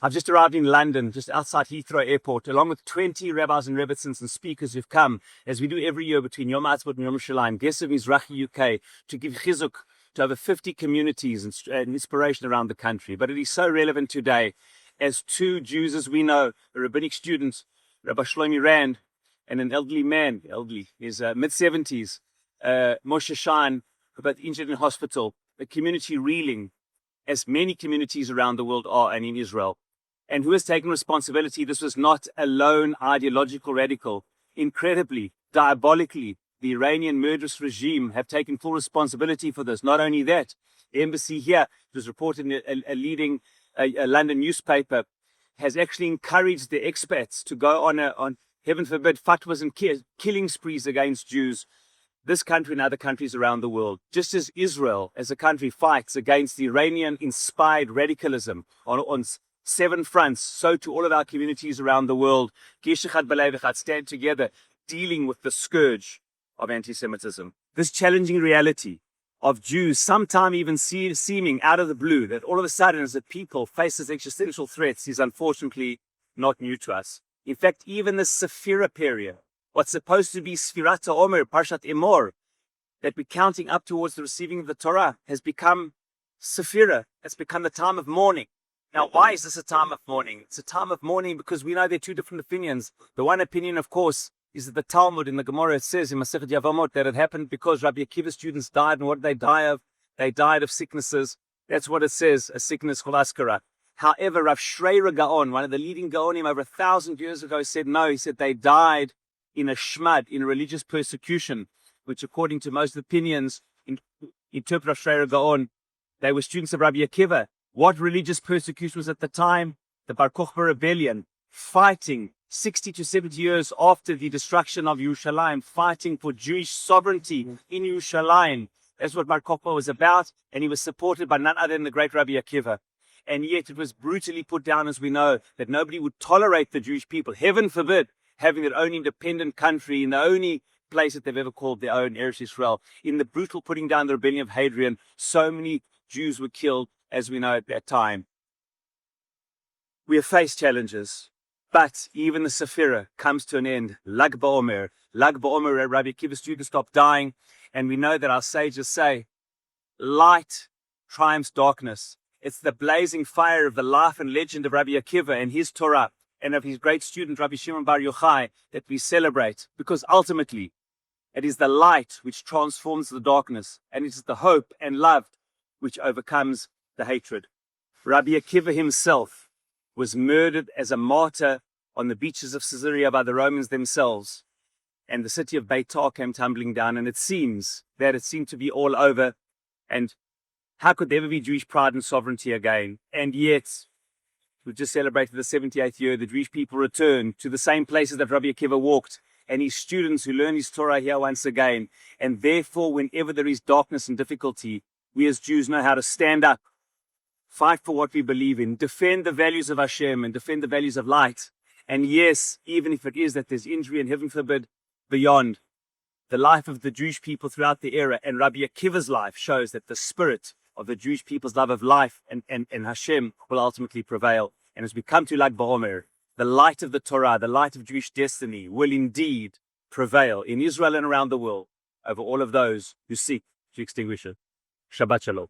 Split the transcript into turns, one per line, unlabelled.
I've just arrived in London, just outside Heathrow Airport, along with 20 rabbis and rebbitzins and speakers who've come, as we do every year between Yom Ha'atzmaut and Yom Shalayim, Geser Mizrachi UK, to give chizuk to over 50 communities and inspiration around the country. But it is so relevant today, as two Jews, as we know, a rabbinic student, Rabbi Shlomi Rand, and an elderly man, his mid-70s, Moshe Shine, who are both injured in hospital, a community reeling, as many communities around the world are, and in Israel. And who has taken responsibility? This was not a lone ideological radical. Incredibly, diabolically, the Iranian murderous regime have taken full responsibility for this. Not only that, the embassy here, it was reported in a leading London newspaper, has actually encouraged the expats to go on heaven forbid, fatwas and killing sprees against Jews. This country and other countries around the world, just as Israel as a country fights against the Iranian-inspired radicalism on 7 fronts, so to all of our communities around the world, stand together, dealing with the scourge of anti-Semitism. This challenging reality of Jews, sometime even seeming out of the blue, that all of a sudden as a people faces existential threats, is unfortunately not new to us. In fact, even the Sefirat period, what's supposed to be Sefirat HaOmer, Parshat Emor, that we're counting up towards the receiving of the Torah, has become Sefirat. It's become the time of mourning. Now, why is this a time of mourning? It's a time of mourning because we know there are 2 different opinions. The one opinion, of course, is that the Talmud in the Gemara, it says in Masechet Yevamot that it happened because Rabbi Akiva's students died. And what did they die of? They died of sicknesses. That's what it says, a sickness called Askara. However, Rav Shreira Gaon, one of the leading Gaonim over 1,000 years ago, said no. He said they died in a shmad, in a religious persecution, which according to most opinions, interpret Rav Shreira Gaon, they were students of Rabbi Akiva. What religious persecution was at the time? The Bar Kokhba rebellion, fighting 60 to 70 years after the destruction of Yerushalayim, fighting for Jewish sovereignty in Yerushalayim. That's what Bar Kokhba was about, and he was supported by none other than the great Rabbi Akiva. And yet it was brutally put down, as we know, that nobody would tolerate the Jewish people, heaven forbid, having their own independent country in the only place that they've ever called their own, Eretz Israel. In the brutal putting down the rebellion of Hadrian, so many Jews were killed, as we know at that time. We have faced challenges, but even the Sefirat comes to an end. BaOmer, Rabbi Akiva students stop dying, and we know that our sages say, light triumphs darkness. It's the blazing fire of the life and legend of Rabbi Akiva and his Torah, and of his great student, Rabbi Shimon bar Yochai, that we celebrate, because ultimately it is the light which transforms the darkness, and it is the hope and love which overcomes the hatred. Rabbi Akiva himself was murdered as a martyr on the beaches of Caesarea by the Romans themselves, and the city of Beitar came tumbling down, and it seemed to be all over, and how could there ever be Jewish pride and sovereignty again? And yet, we just celebrated the 78th year. The Jewish people returned to the same places that Rabbi Akiva walked, and his students who learn his Torah here once again. And therefore, whenever there is darkness and difficulty, we as Jews know how to stand up, fight for what we believe in, defend the values of Hashem, and defend the values of light. And yes, even if it is that there's injury and heaven forbid beyond, the life of the Jewish people throughout the era and Rabbi Akiva's life shows that the spirit of the Jewish people's love of life and Hashem will ultimately prevail. And as we come to BaOmer, the light of the Torah, the light of Jewish destiny will indeed prevail in Israel and around the world over all of those who seek to extinguish it. Shabbat Shalom.